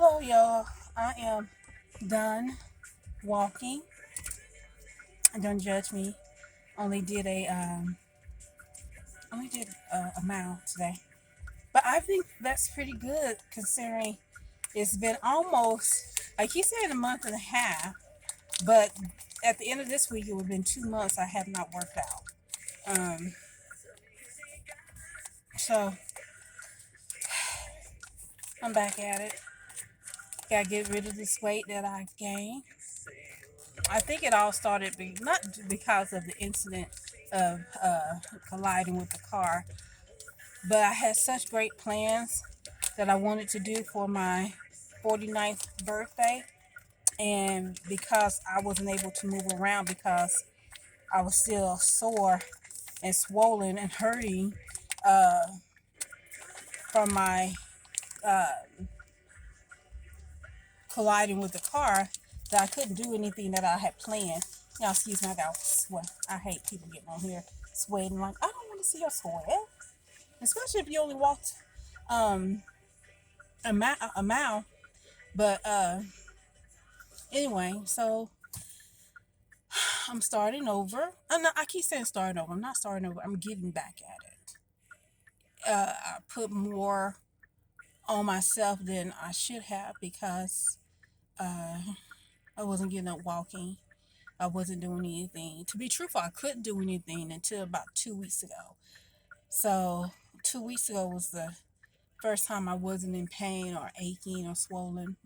Hello, y'all. I am done walking. Don't judge me. Only did a mile today, but I think that's pretty good considering it's been almost like he said a month and a half. But at the end of this week, it would have been 2 months I have not worked out. So I'm back at it. Gotta get rid of this weight that I gained. I think it all started not because of the incident of colliding with the car, but I had such great plans that I wanted to do for my 49th birthday. And because I wasn't able to move around because I was still sore and swollen and hurting uh, from my uh, colliding with the car, that I couldn't do anything that I had planned. Now, excuse me, I got sweat. I hate people getting on here sweating. Like, I don't want to see your sweat, especially if you only walked um, a mile. But anyway, so I'm starting over. No, I keep saying starting over. I'm not starting over. I'm getting back at it. I put more on myself than I should have because uh, I wasn't getting up walking. I wasn't doing anything. To be truthful, I couldn't do anything until about 2 weeks ago. So 2 weeks ago was the first time I wasn't in pain or aching or swollen.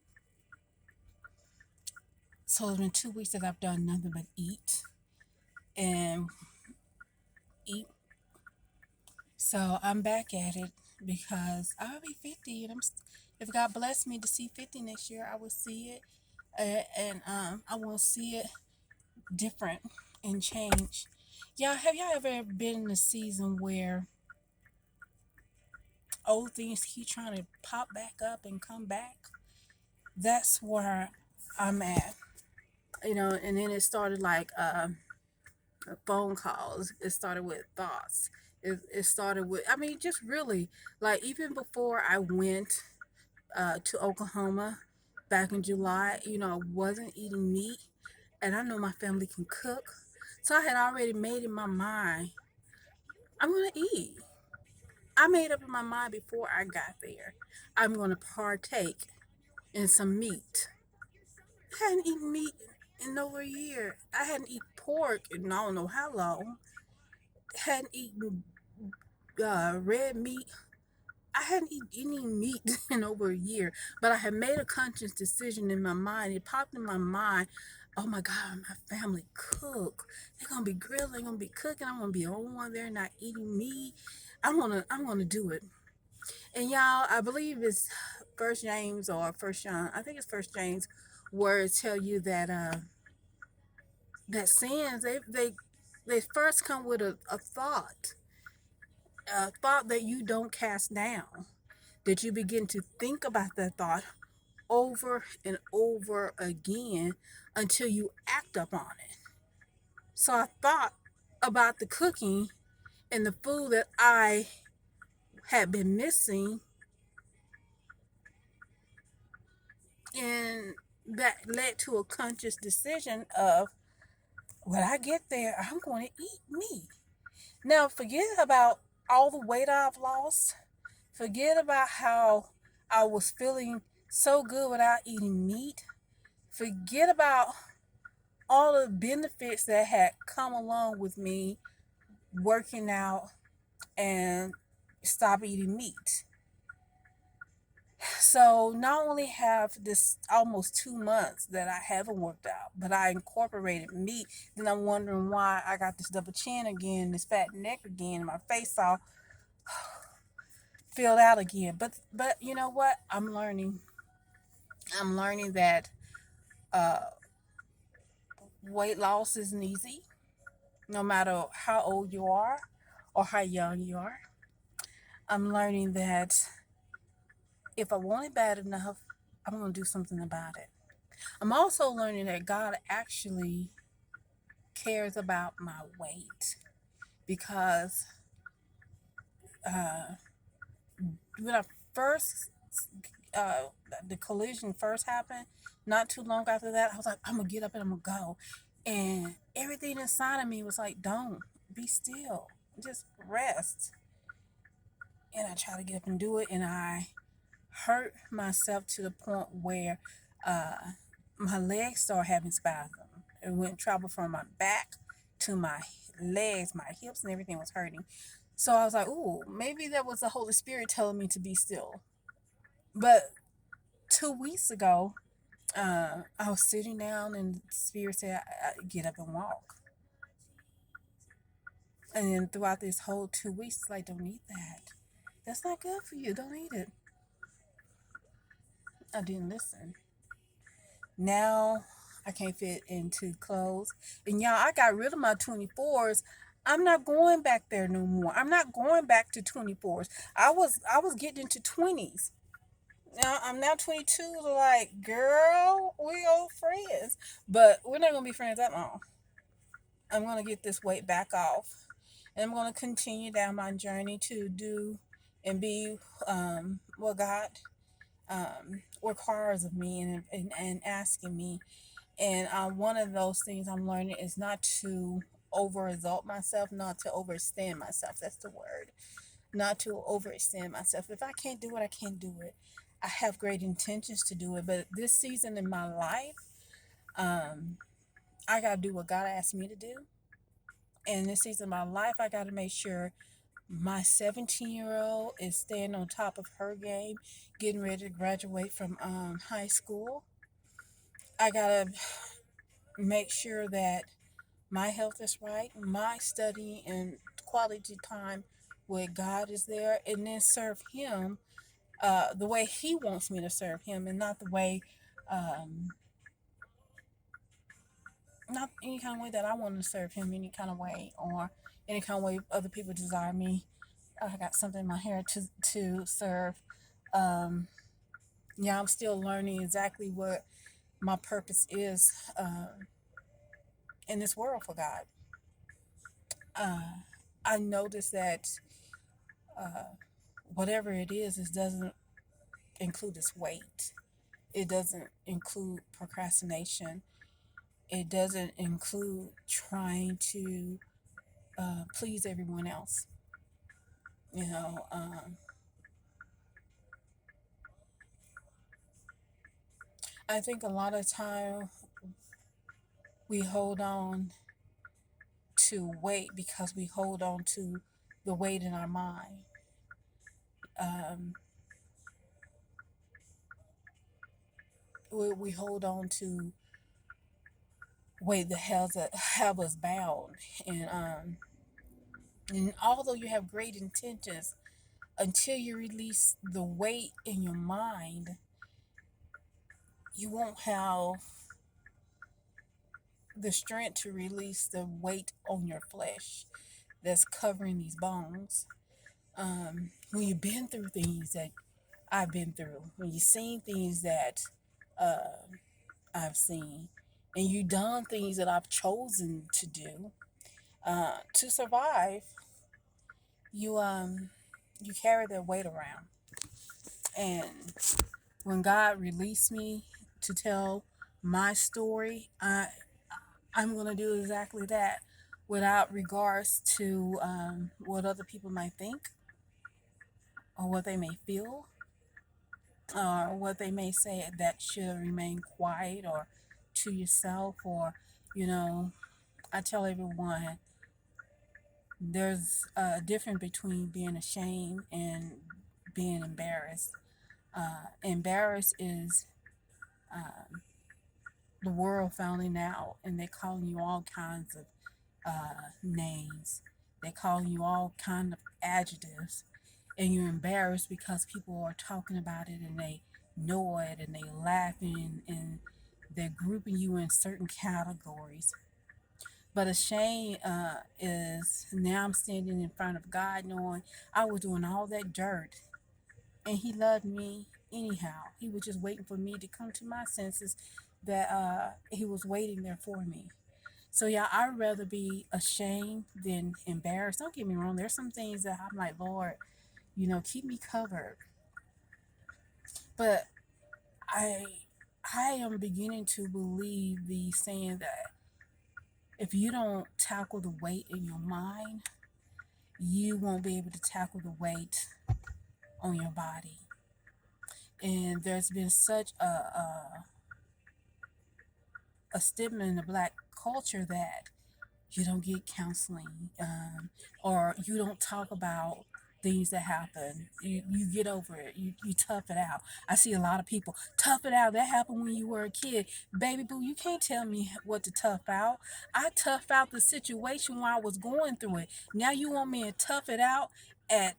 So it's been 2 weeks that I've done nothing but eat and eat. So I'm back at it because I'll be 50, and if God bless me to see 50 next year, I will see it, and I will see it different and change. Y'all ever been in a season where old things keep trying to pop back up and come back? That's where I'm at. And then it started like phone calls. It started with thoughts. It started with, I mean, just really, like, even before I went to Oklahoma back in July, I wasn't eating meat, and I know my family can cook. So I had already made in my mind, I'm going to eat. I made up in my mind before I got there. I'm going to partake in some meat. I hadn't eaten meat in over a year. I hadn't eaten pork in I don't know how long. Hadn't eaten red meat. I hadn't eaten any meat in over a year, but I had made a conscious decision in my mind. It popped in my mind. Oh my God, my family cook. They're gonna be grilling, they're gonna be cooking. I'm gonna be the only one there not eating meat. I'm gonna do it. And y'all, I believe it's First James or First John. I think it's First James, where it tell you that that sins they first come with a thought that you don't cast down, that you begin to think about that thought over and over again until you act upon it. So I thought about the cooking and the food that I had been missing, and that led to a conscious decision of, when I get there, I'm going to eat meat. Now, forget about all the weight I've lost. Forget about how I was feeling so good without eating meat. Forget about all the benefits that had come along with me working out and stop eating meat. So not only have this almost 2 months that I haven't worked out, but I incorporated meat. Then I'm wondering why I got this double chin again, this fat neck again, and my face all filled out again. But you know what? I'm learning. I'm learning that uh, weight loss isn't easy, no matter how old you are or how young you are. I'm learning that if I want it bad enough, I'm going to do something about it. I'm also learning that God actually cares about my weight because uh, when I first uh, the collision first happened, not too long after that, I was like, I'm gonna get up and I'm gonna go. And everything inside of me was like, don't, be still, just rest. And I tried to get up and do it, and I hurt myself to the point where uh, my legs started having spasms. It went travel from my back to my legs, my hips, and everything was hurting. So I was like, ooh, maybe that was the Holy Spirit telling me to be still. But 2 weeks ago, I was sitting down and the Spirit said, get up and walk. And then throughout this whole 2 weeks, it's like, don't eat that. That's not good for you. Don't eat it. I didn't listen. Now I can't fit into clothes. And y'all, I got rid of my 24s. I'm not going back there no more. I'm not going back to 24s. I was getting into 20s. Now I'm now 22. So like, girl, we old friends. But we're not gonna be friends that long. I'm gonna get this weight back off. And I'm gonna continue down my journey to do and be what God requires of me and asking me. And one of those things I'm learning is not to overexalt myself, not to overextend myself. That's the word. Not to overextend myself. If I can't do it, I can't do it. I have great intentions to do it, but this season in my life, um, I gotta do what God asked me to do. And this season of my life, I gotta make sure my 17-year-old is staying on top of her game, getting ready to graduate from high school. I gotta make sure that my health is right, my study and quality time with God is there, and then serve Him the way He wants me to serve Him, and not the way, um, not any kind of way that I want to serve Him, any kind of way, or any kind of way other people desire me. I got something in my hair to serve. Um, yeah, I'm still learning exactly what my purpose is in this world for God. Uh, I noticed that whatever it is, it doesn't include its weight. It doesn't include procrastination. It doesn't include trying to please everyone else. You know, I think a lot of time we hold on to weight because we hold on to the weight in our mind. Um, we hold on to weight that have us bound, and although you have great intentions, until you release the weight in your mind, you won't have the strength to release the weight on your flesh that's covering these bones. When you've been through things that I've been through, when you've seen things that uh, I've seen, and you've done things that I've chosen to do to survive, you carry that weight around. And when God released me to tell my story, I'm going to do exactly that without regards to what other people might think or what they may feel or what they may say that should remain quiet or to yourself. Or, you know, I tell everyone there's a difference between being ashamed and being embarrassed. Embarrassed is the world finding out and they're calling you all kinds of names. They call you all kind of adjectives, and you're embarrassed because people are talking about it and they know it and they laughing and they're grouping you in certain categories. But a shame is now I'm standing in front of God knowing I was doing all that dirt and He loved me anyhow. He was just waiting for me to come to my senses that He was waiting there for me. So yeah, I'd rather be ashamed than embarrassed. Don't get me wrong. There's some things that I'm like, Lord, keep me covered. But I I am beginning to believe the saying that if you don't tackle the weight in your mind, you won't be able to tackle the weight on your body. And there's been such a stigma in the black culture that you don't get counseling, or you don't talk about things that happen. You get over it. You tough it out. I see a lot of people tough it out. That happened when you were a kid. Baby boo, you can't tell me what to tough out. I tough out the situation while I was going through it. Now you want me to tough it out at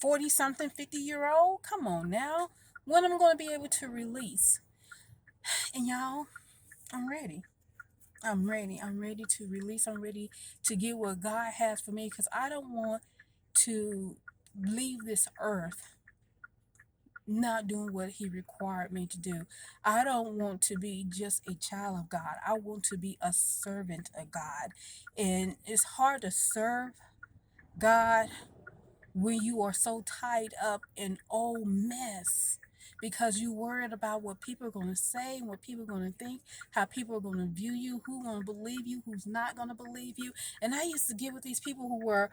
40 something, 50-year old? Come on now. When am I going to be able to release? And y'all, I'm ready. I'm ready. I'm ready to release. I'm ready to get what God has for me because I don't want to leave this earth not doing what He required me to do. I don't want to be just a child of God. I want to be a servant of God. And it's hard to serve God when you are so tied up in old mess because you worried about what people are going to say, what people are going to think, how people are going to view you, who's going to believe you, who's not going to believe you. And I used to get with these people who were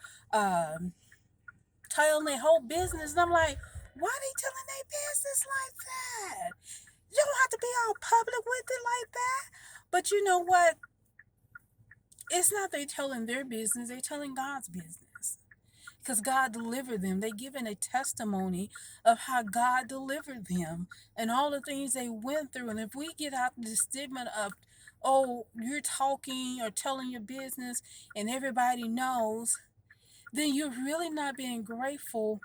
telling their whole business, and I'm like, why are they telling their business like that? You don't have to be all public with it like that. But you know what? It's not they telling their business, they telling God's business because God delivered them. They given a testimony of how God delivered them and all the things they went through. And if we get out the stigma of, oh, you're talking or telling your business and everybody knows, then you're really not being grateful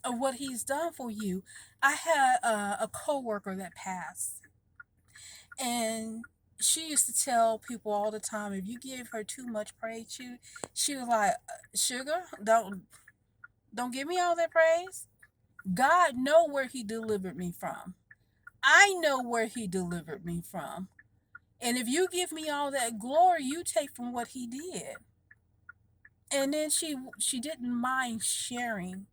of what He's done for you. I had a coworker that passed, and she used to tell people all the time, if you give her too much praise, she was like, sugar, don't give me all that praise. God know where He delivered me from. I know where He delivered me from. And if you give me all that glory, you take from what He did. And then she didn't mind sharing.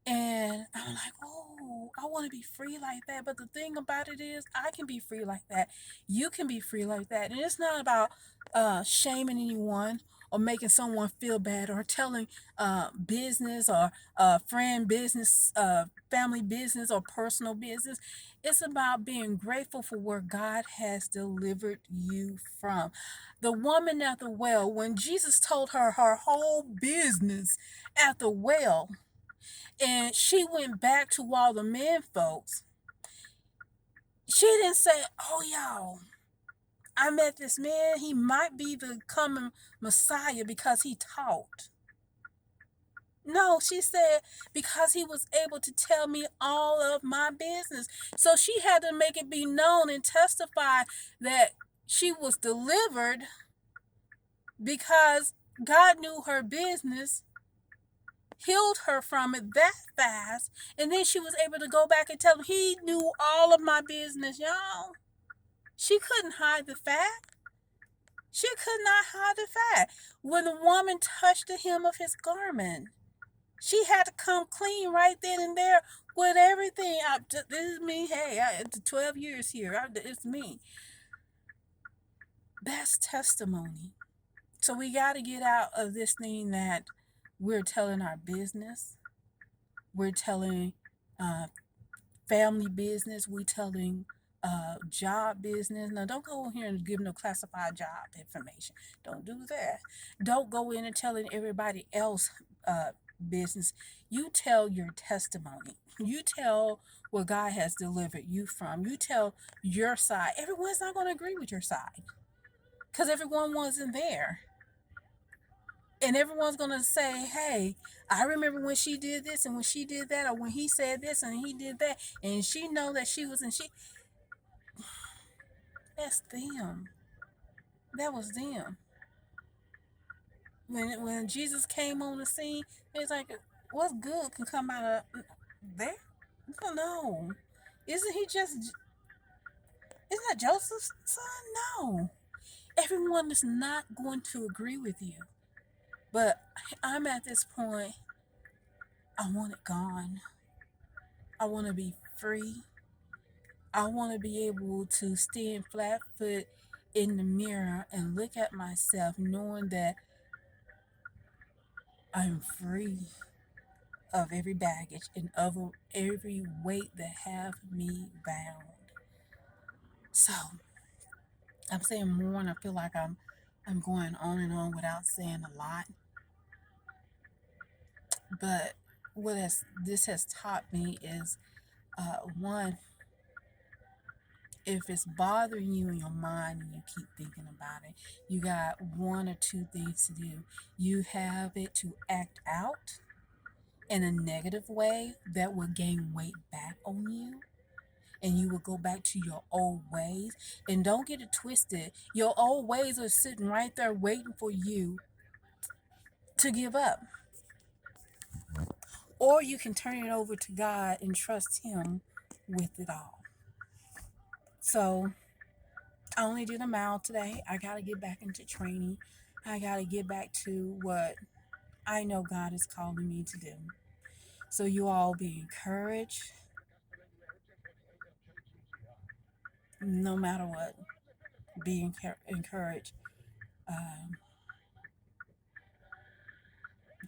And I'm like, oh, I want to be free like that. But the thing about it is, I can be free like that. You can be free like that. And it's not about shaming anyone or making someone feel bad or telling business or friend business, family business or personal business. It's about being grateful for where God has delivered you from. The woman at the well, when Jesus told her her whole business at the well, and she went back to all the men folks, she didn't say, oh, y'all, I met this man. He might be the coming Messiah because he taught. No, she said, because he was able to tell me all of my business. So she had to make it be known and testify that she was delivered because God knew her business, healed her from it that fast, and then she was able to go back and tell him He knew all of my business, y'all. She couldn't hide the fact. She could not hide the fact. When the woman touched the hem of His garment, she had to come clean right then and there with everything. This is me. Hey, 12 years here. It's me. That's testimony. So we got to get out of this thing that we're telling our business. We're telling family business. We're telling job business. Now, don't go in here and give no classified job information. Don't do that. Don't go in and telling everybody else business. You tell your testimony. You tell what God has delivered you from. You tell your side. Everyone's not going to agree with your side because everyone wasn't there. And everyone's going to say, hey, I remember when she did this and when she did that, or when he said this and he did that, and she know that she was, and she, that's them. That was them. When Jesus came on the scene, it's like, what's good can come out of there? No. Isn't he just, isn't that Joseph's son? No. Everyone is not going to agree with you. But I'm at this point, I want it gone. I want to be free. I want to be able to stand flat foot in the mirror and look at myself knowing that I'm free of every baggage and of every weight that have me bound. So I'm saying more, and I feel like I'm going on and on without saying a lot. But this has taught me is one, if it's bothering you in your mind and you keep thinking about it, you got one or two things to do. You have it to act out in a negative way that will gain weight back on you, and you will go back to your old ways. And don't get it twisted, your old ways are sitting right there waiting for you to give up. Or you can turn it over to God and trust Him with it all. So I only did a mile today. I got to get back into training. I got to get back to what I know God is calling me to do. So you all be encouraged no matter what. Be encouraged. Um,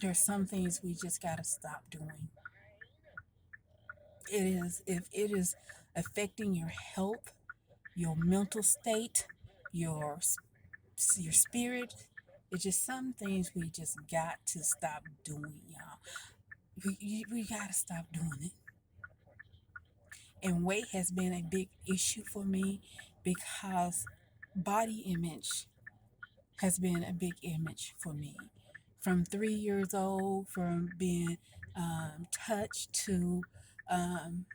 there's some things we just got to stop doing. If it is affecting your health, your mental state, your your spirit, it's just some things we just got to stop doing, y'all. We got to stop doing it. And weight has been a big issue for me because body image has been a big image for me. From 3 years old, from being touched to um,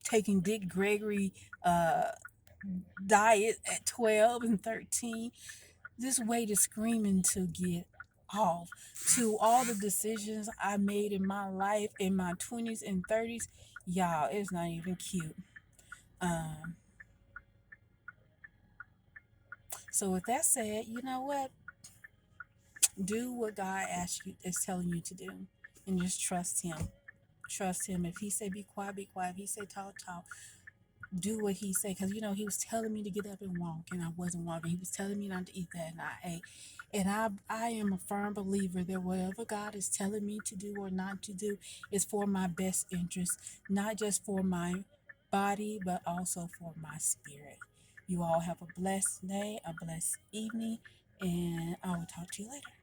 taking Dick Gregory uh, diet at 12 and 13, this weight is screaming to get off. To all the decisions I made in my life in my 20s and 30s, y'all, it's not even cute. Um, so with that said, you know what? Do what God asks you is telling you to do, and just trust Him. Trust Him. If He say be quiet, be quiet. If He say talk, talk. Do what He say, because He was telling me to get up and walk, and I wasn't walking. He was telling me not to eat that, and I ate. And I am a firm believer that whatever God is telling me to do or not to do is for my best interest, not just for my body, but also for my spirit. You all have a blessed day, a blessed evening, and I will talk to you later.